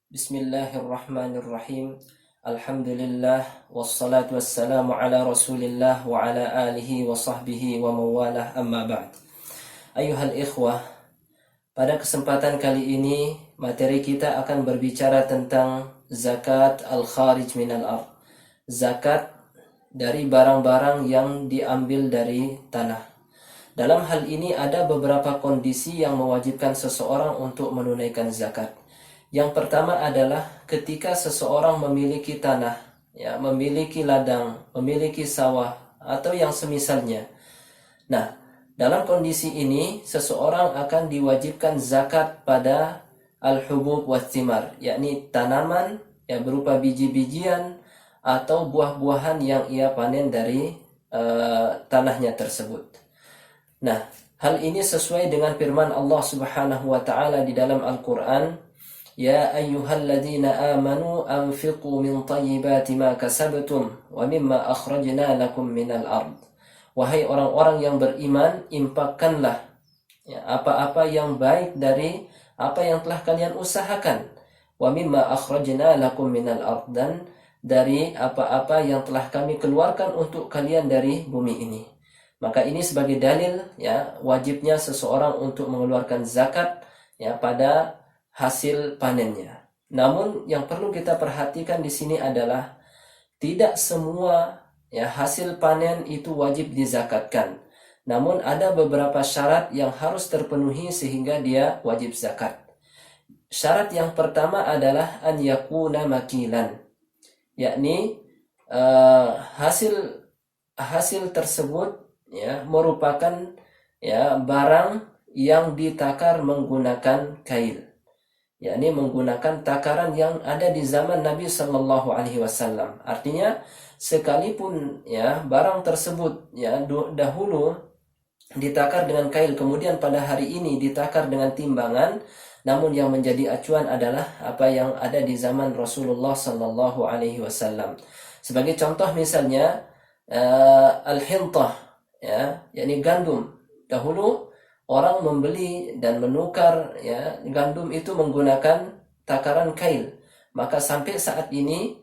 Bismillahirrahmanirrahim. Alhamdulillah wassalatu wassalamu ala Rasulillah wa ala alihi wa sahbihi wa mawalah amma ba'd. Ayuhal ikhwah, pada kesempatan kali ini materi kita akan berbicara tentang zakat al-kharij minal ard. Zakat dari barang-barang yang diambil dari tanah. Dalam hal ini ada beberapa kondisi yang mewajibkan seseorang untuk menunaikan zakat. Yang pertama adalah ketika seseorang memiliki tanah, memiliki ladang, memiliki sawah, atau yang semisalnya. Nah, dalam kondisi ini seseorang akan diwajibkan zakat pada al-hubub wa thimar, yakni tanaman berupa biji-bijian atau buah-buahan yang ia panen dari tanahnya tersebut. Nah, hal ini sesuai dengan firman Allah Subhanahu wa taala di dalam Al-Qur'an, Ya ayyuhalladzina amanu anfiqu min tayyibati ma kasabtum wa mimma akhrajna lakum minal ard. Wahai orang-orang yang beriman, infakkanlah apa-apa yang baik dari apa yang telah kalian usahakan. Wa mimma akhrajna lakum minal ard, dan dari apa-apa yang telah kami keluarkan untuk kalian dari bumi ini. Maka ini sebagai dalil wajibnya seseorang untuk mengeluarkan zakat pada hasil panennya. Namun yang perlu kita perhatikan di sini adalah tidak semua hasil panen itu wajib dizakatkan. Namun ada beberapa syarat yang harus terpenuhi sehingga dia wajib zakat. Syarat yang pertama adalah an yakuna makilan, yakni hasil tersebut merupakan barang yang ditakar menggunakan kail, yakni menggunakan takaran yang ada di zaman Nabi Shallallahu Alaihi Wasallam. Artinya sekalipun barang tersebut dahulu ditakar dengan kail, kemudian pada hari ini ditakar dengan timbangan, namun yang menjadi acuan adalah apa yang ada di zaman Rasulullah Shallallahu Alaihi Wasallam. Sebagai contoh misalnya al-hintah, yakni gandum. Dahulu orang membeli dan menukar gandum itu menggunakan takaran kail, maka sampai saat ini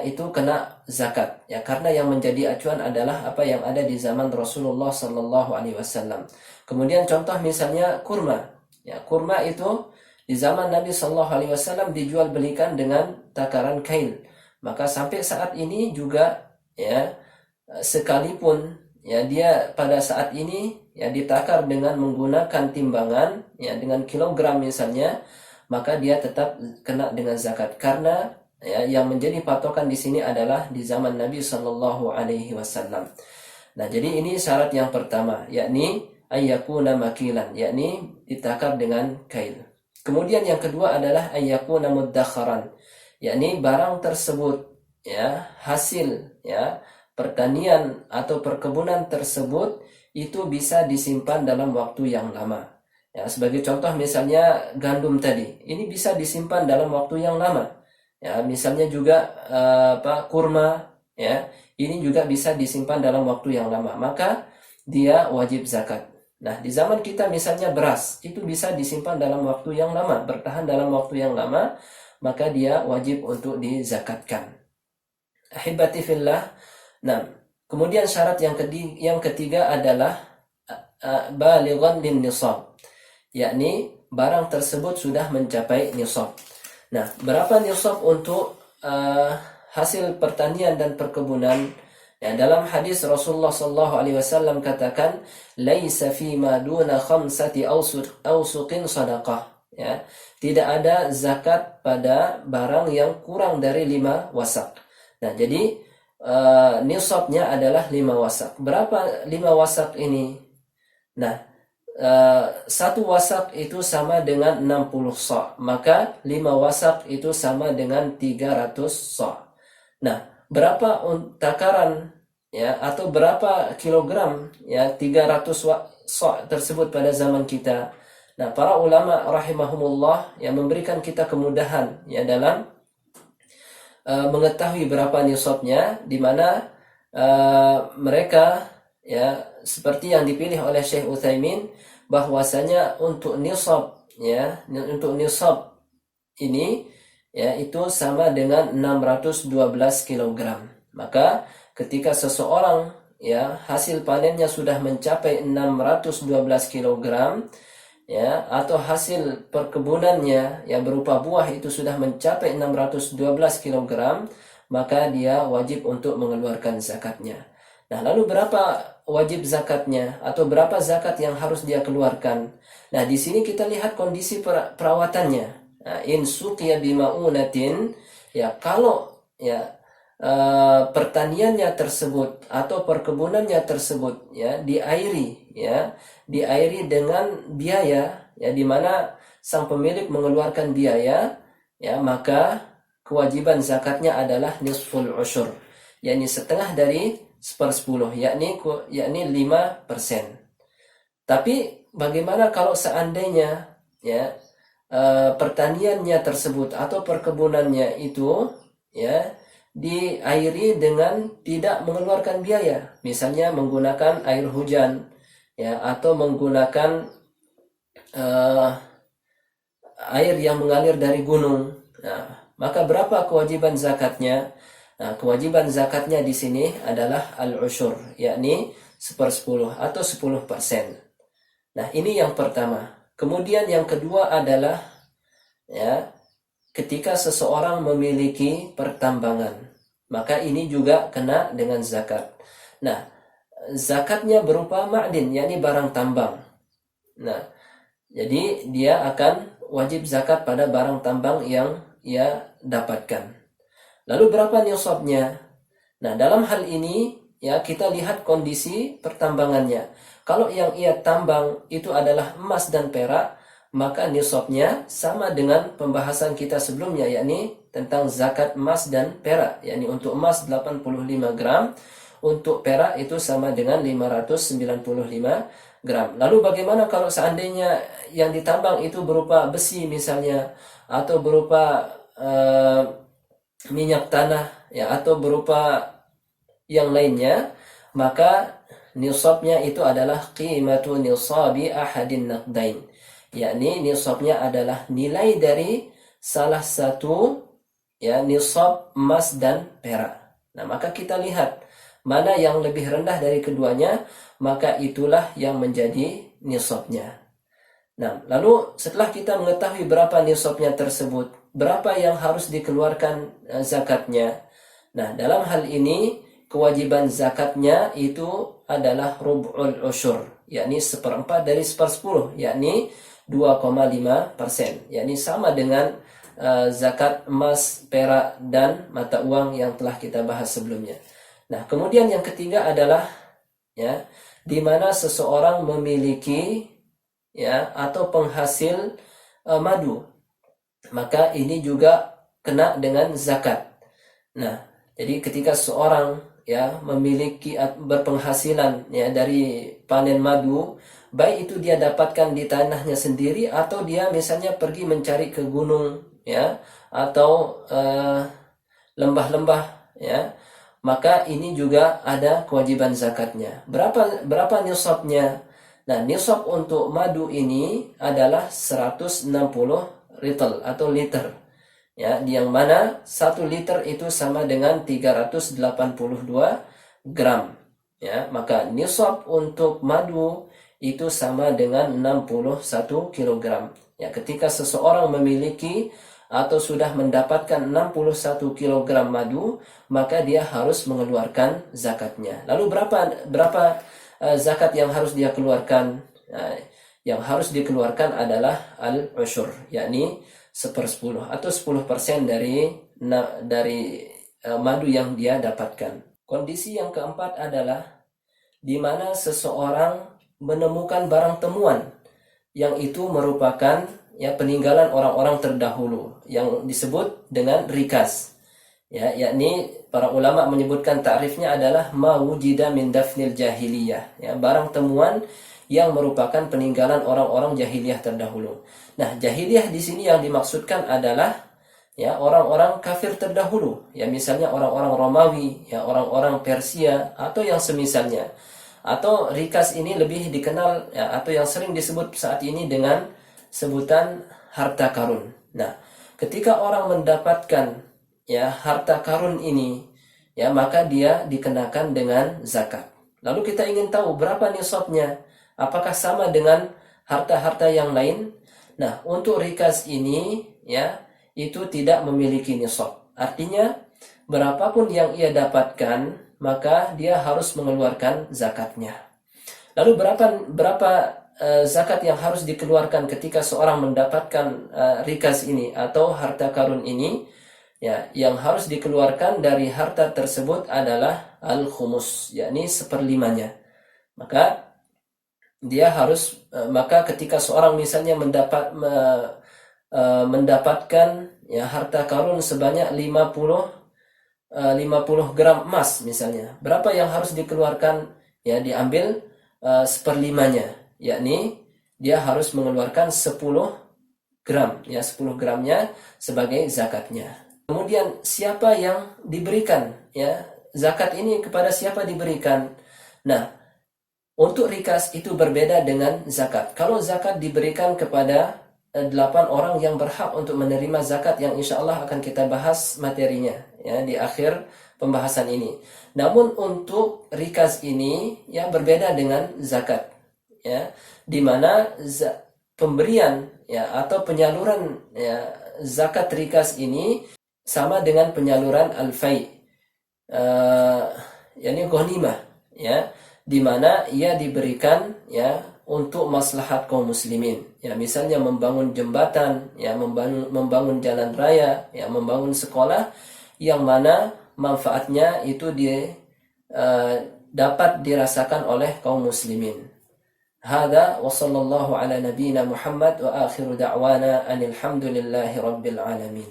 itu kena zakat, karena yang menjadi acuan adalah apa yang ada di zaman Rasulullah Sallallahu Alaihi Wasallam. Kemudian contoh misalnya kurma, kurma itu di zaman Nabi Sallallahu Alaihi Wasallam dijual belikan dengan takaran kail, maka sampai saat ini juga sekalipun dia pada saat ini ditakar dengan menggunakan timbangan dengan kilogram misalnya, maka dia tetap kena dengan zakat, karena yang menjadi patokan di sini adalah di zaman Nabi Shallallahu Alaihi Wasallam. Nah, jadi ini syarat yang pertama, yakni ayyakuna makilan, yakni ditakar dengan kail. Kemudian yang kedua adalah ayyakuna muddakharan, yakni barang tersebut hasil pertanian atau perkebunan tersebut itu bisa disimpan dalam waktu yang lama. Sebagai contoh misalnya gandum tadi, ini bisa disimpan dalam waktu yang lama. Misalnya juga kurma, ini juga bisa disimpan dalam waktu yang lama, maka dia wajib zakat. Nah, di zaman kita misalnya beras, itu bisa disimpan dalam waktu yang lama, bertahan dalam waktu yang lama, maka dia wajib untuk dizakatkan. Ahibati fillah. Nah, kemudian syarat yang ketiga adalah balighan lin nisab, yakni barang tersebut sudah mencapai nisab. Nah, berapa nisab untuk hasil pertanian dan perkebunan? Dalam hadis Rasulullah sallallahu alaihi wasallam katakan, laisa fi ma duna khamsati awsuqin sadaqah. Tidak ada zakat pada barang yang kurang dari 5 wasak. Nah, jadi nisabnya adalah 5 wasak. Berapa 5 wasak ini? Nah, 1 wasak itu sama dengan 60 sa', maka 5 wasak itu sama dengan 300 sa'. Nah, berapa takaran atau berapa kilogram 300 sa' tersebut pada zaman kita? Nah, para ulama rahimahumullah memberikan kita kemudahan dalam mengetahui berapa nisabnya, di mana mereka seperti yang dipilih oleh Syekh Utsaimin, bahwasanya untuk nisab ini ya itu sama dengan 612 kilogram. Maka ketika seseorang ya hasil panennya sudah mencapai 612 kilogram, ya atau hasil perkebunannya yang berupa buah itu sudah mencapai 612 kilogram, maka dia wajib untuk mengeluarkan zakatnya. Nah, lalu berapa wajib zakatnya atau berapa zakat yang harus dia keluarkan? Nah, di sini kita lihat kondisi perawatannya. Nah, in suqiya bimaunatin, ya kalau ya pertaniannya tersebut atau perkebunannya tersebut ya diairi dengan biaya, ya di mana sang pemilik mengeluarkan biaya, ya maka kewajiban zakatnya adalah nisful usyur, yakni setengah dari 1/10, yakni 5%. Tapi bagaimana kalau seandainya ya pertaniannya tersebut atau perkebunannya itu ya diairi dengan tidak mengeluarkan biaya, misalnya menggunakan air hujan, ya atau menggunakan air yang mengalir dari gunung. Nah, maka berapa kewajiban zakatnya? Nah, kewajiban zakatnya di sini adalah al-usyur, yakni 1/10 atau 10%. Nah, ini yang pertama. Kemudian yang kedua adalah ya ketika seseorang memiliki pertambangan, maka ini juga kena dengan zakat. Nah, zakatnya berupa ma'din, yakni barang tambang. Nah, jadi dia akan wajib zakat pada barang tambang yang ia dapatkan. Lalu berapa nisabnya? Nah, dalam hal ini ya kita lihat kondisi pertambangannya. Kalau yang ia tambang itu adalah emas dan perak, maka nisabnya sama dengan pembahasan kita sebelumnya, yakni tentang zakat emas dan perak, yakni untuk emas 85 gram, untuk perak itu sama dengan 595 gram. Lalu bagaimana kalau seandainya yang ditambang itu berupa besi misalnya, atau berupa minyak tanah, ya atau berupa yang lainnya, maka nisabnya itu adalah qimatu nisabi ahadin naqdain, yakni nisabnya adalah nilai dari salah satu ya nisab emas dan perak. Nah, maka kita lihat mana yang lebih rendah dari keduanya, maka itulah yang menjadi nisabnya. Nah, lalu setelah kita mengetahui berapa nisabnya tersebut, berapa yang harus dikeluarkan zakatnya. Nah, dalam hal ini kewajiban zakatnya itu adalah rub'ul usyur, yakni 1/4 dari 1/10, yakni 2,5%, yakni sama dengan zakat emas, perak, dan mata uang yang telah kita bahas sebelumnya. Nah, kemudian yang ketiga adalah ya di mana seseorang memiliki ya atau penghasil madu, maka ini juga kena dengan zakat. Nah, jadi ketika seorang ya memiliki berpenghasilan ya dari panen madu, baik itu dia dapatkan di tanahnya sendiri atau dia misalnya pergi mencari ke gunung ya atau lembah-lembah ya, maka ini juga ada kewajiban zakatnya. Berapa nisabnya? Nah, nisab untuk madu ini adalah 160 ritel atau liter. Ya, yang mana 1 liter itu sama dengan 382 gram. Ya, maka nisab untuk madu itu sama dengan 61 kilogram. Ya, ketika seseorang memiliki atau sudah mendapatkan 61 kilogram madu, maka dia harus mengeluarkan zakatnya. Lalu berapa zakat yang harus dia keluarkan? Yang harus dikeluarkan adalah al-usyur, yakni 1/10 atau 10% dari madu yang dia dapatkan. Kondisi yang keempat adalah di mana seseorang menemukan barang temuan yang itu merupakan ya peninggalan orang-orang terdahulu yang disebut dengan rikas. Ya, yakni para ulama menyebutkan takrifnya adalah ma wujida min dafnil jahiliyah, ya barang temuan yang merupakan peninggalan orang-orang jahiliyah terdahulu. Nah, jahiliyah di sini yang dimaksudkan adalah ya orang-orang kafir terdahulu, ya misalnya orang-orang Romawi, ya orang-orang Persia atau yang semisalnya. Atau rikas ini lebih dikenal ya, atau yang sering disebut saat ini dengan sebutan harta karun. Nah, ketika orang mendapatkan ya harta karun ini, ya maka dia dikenakan dengan zakat. Lalu kita ingin tahu berapa nisabnya, apakah sama dengan harta-harta yang lain? Nah, untuk rikas ini ya itu tidak memiliki nisab. Artinya berapapun yang ia dapatkan, maka dia harus mengeluarkan zakatnya. Lalu berapa zakat yang harus dikeluarkan ketika seorang mendapatkan rikas ini atau harta karun ini? Ya, yang harus dikeluarkan dari harta tersebut adalah al-khumus, yakni seperlimanya. Maka dia harus maka ketika seorang misalnya mendapatkan ya harta karun sebanyak 50 gram emas misalnya. Berapa yang harus dikeluarkan? Ya, diambil seperlimanya, yakni dia harus mengeluarkan 10 gram, ya 10 gramnya sebagai zakatnya. Kemudian siapa yang diberikan ya zakat ini, kepada siapa diberikan? Nah, untuk rikas itu berbeda dengan zakat. Kalau zakat diberikan kepada 8 orang yang berhak untuk menerima zakat, yang insya Allah akan kita bahas materinya ya di akhir pembahasan ini. Namun untuk rikas ini ya berbeda dengan zakat ya, di mana pemberian ya atau penyaluran ya zakat rikas ini sama dengan penyaluran al-fai, yakni ghanimah ya, di mana ia diberikan ya untuk maslahat kaum muslimin. Ya, misalnya membangun jembatan, ya membangun jalan raya, ya membangun sekolah yang mana manfaatnya itu dapat dirasakan oleh kaum muslimin. Hada wa sallallahu ala nabiyyina Muhammad wa akhiru da'wana anil hamdulillahi rabbil alamin.